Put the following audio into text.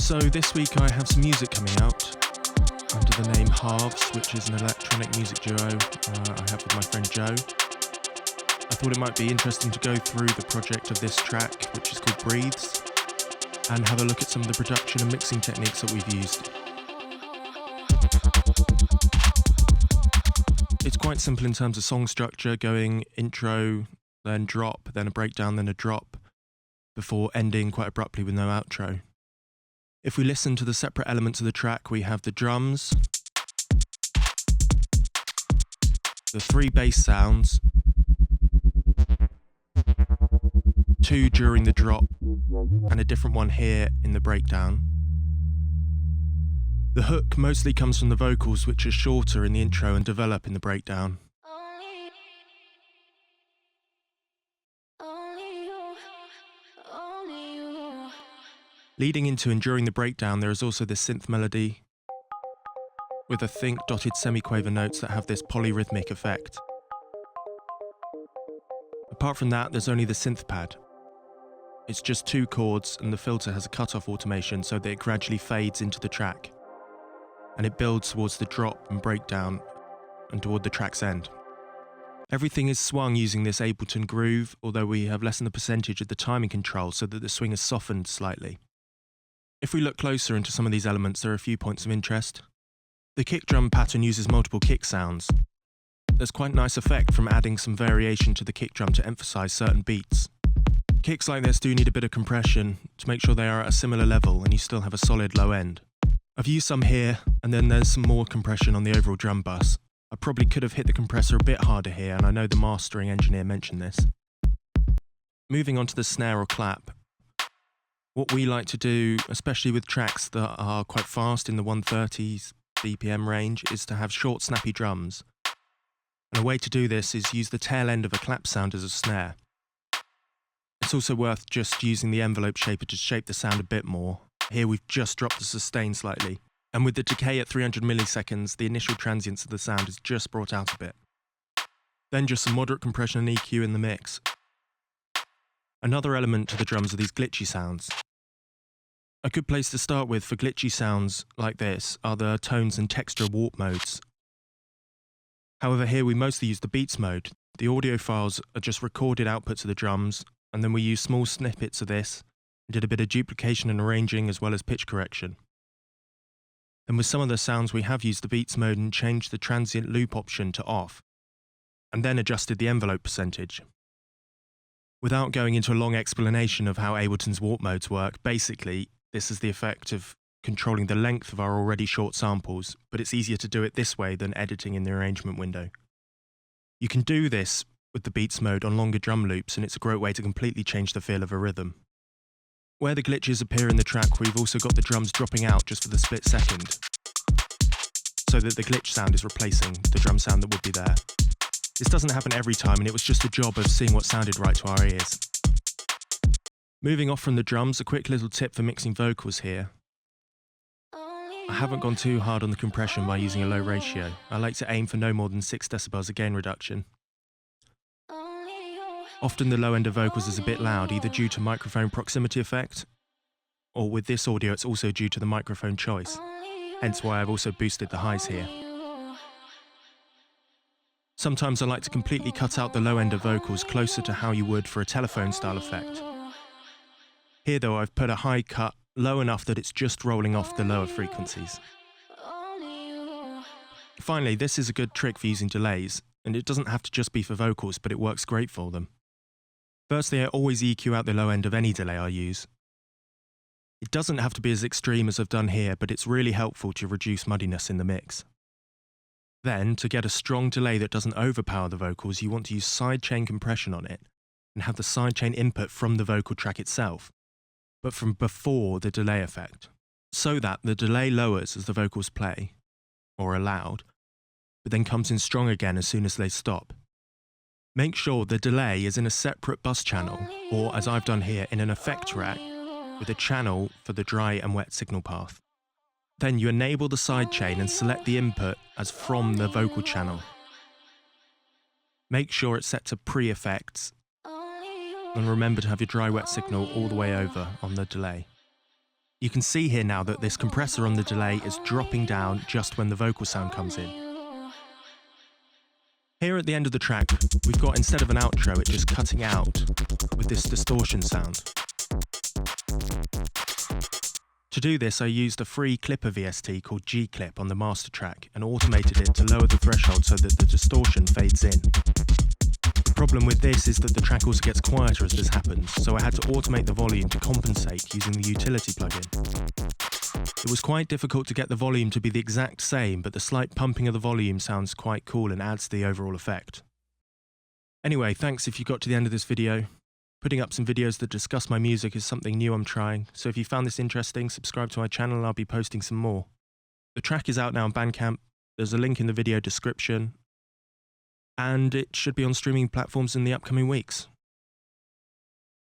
So this week I have some music coming out under the name Halves, which is an electronic music duo I have with my friend Joe. I thought it might be interesting to go through the project of this track, which is called Breathes, and have a look at some of the production and mixing techniques that we've used. It's quite simple in terms of song structure, going intro, then drop, then a breakdown, then a drop, before ending quite abruptly with no outro. If we listen to the separate elements of the track, we have the drums, the 3 bass sounds, 2 during the drop, and a different one here in the breakdown. The hook mostly comes from the vocals, which are shorter in the intro and develop in the breakdown. Leading into and during the breakdown, there is also this synth melody with dotted semiquaver notes that have this polyrhythmic effect. Apart from that, there's only the synth pad. It's just 2 chords, and the filter has a cutoff automation so that it gradually fades into the track, and it builds towards the drop and breakdown and toward the track's end. Everything is swung using this Ableton groove, although we have lessened the percentage of the timing control so that the swing is softened slightly. If we look closer into some of these elements, there are a few points of interest. The kick drum pattern uses multiple kick sounds. There's quite a nice effect from adding some variation to the kick drum to emphasize certain beats. Kicks like this do need a bit of compression to make sure they are at a similar level and you still have a solid low end. I've used some here, and then there's some more compression on the overall drum bus. I probably could have hit the compressor a bit harder here, and I know the mastering engineer mentioned this. Moving on to the snare or clap. What we like to do, especially with tracks that are quite fast in the 130s BPM range, is to have short, snappy drums. And a way to do this is use the tail end of a clap sound as a snare. It's also worth just using the envelope shaper to shape the sound a bit more. Here we've just dropped the sustain slightly, and with the decay at 300 milliseconds, the initial transience of the sound is just brought out a bit. Then just some moderate compression and EQ in the mix. Another element to the drums are these glitchy sounds. A good place to start with for glitchy sounds like this are the tones and texture warp modes. However, here we mostly use the beats mode. The audio files are just recorded outputs of the drums, and then we use small snippets of this and did a bit of duplication and arranging as well as pitch correction. Then with some of the sounds we have used the beats mode and changed the transient loop option to off, and then adjusted the envelope percentage. Without going into a long explanation of how Ableton's warp modes work, basically this is the effect of controlling the length of our already short samples, but it's easier to do it this way than editing in the arrangement window. You can do this with the beats mode on longer drum loops, and it's a great way to completely change the feel of a rhythm. Where the glitches appear in the track, we've also got the drums dropping out just for the split second, so that the glitch sound is replacing the drum sound that would be there. This doesn't happen every time, and it was just a job of seeing what sounded right to our ears. Moving off from the drums, a quick little tip for mixing vocals here. I haven't gone too hard on the compression by using a low ratio. I like to aim for no more than 6 decibels of gain reduction. Often the low end of vocals is a bit loud, either due to microphone proximity effect, or with this audio it's also due to the microphone choice, hence why I've also boosted the highs here. Sometimes I like to completely cut out the low end of vocals closer to how you would for a telephone style effect. Here though, I've put a high cut low enough that it's just rolling off the lower frequencies. Finally, this is a good trick for using delays, and it doesn't have to just be for vocals, but it works great for them. Firstly, I always EQ out the low end of any delay I use. It doesn't have to be as extreme as I've done here, but it's really helpful to reduce muddiness in the mix. Then, to get a strong delay that doesn't overpower the vocals, you want to use sidechain compression on it and have the sidechain input from the vocal track itself, but from before the delay effect, so that the delay lowers as the vocals play, or are loud, but then comes in strong again as soon as they stop. Make sure the delay is in a separate bus channel, or as I've done here, in an effect rack with a channel for the dry and wet signal path. Then you enable the sidechain and select the input as from the vocal channel. Make sure it's set to pre-effects, and remember to have your dry wet signal all the way over on the delay. You can see here now that this compressor on the delay is dropping down just when the vocal sound comes in. Here at the end of the track, we've got, instead of an outro, it just cutting out with this distortion sound. To do this, I used a free clipper VST called G-Clip on the master track and automated it to lower the threshold so that the distortion fades in. The problem with this is that the track also gets quieter as this happens, so I had to automate the volume to compensate using the utility plugin. It was quite difficult to get the volume to be the exact same, but the slight pumping of the volume sounds quite cool and adds to the overall effect. Anyway, thanks if you got to the end of this video. Putting up some videos that discuss my music is something new I'm trying, so if you found this interesting, subscribe to my channel and I'll be posting some more. The track is out now on Bandcamp, there's a link in the video description, and it should be on streaming platforms in the upcoming weeks.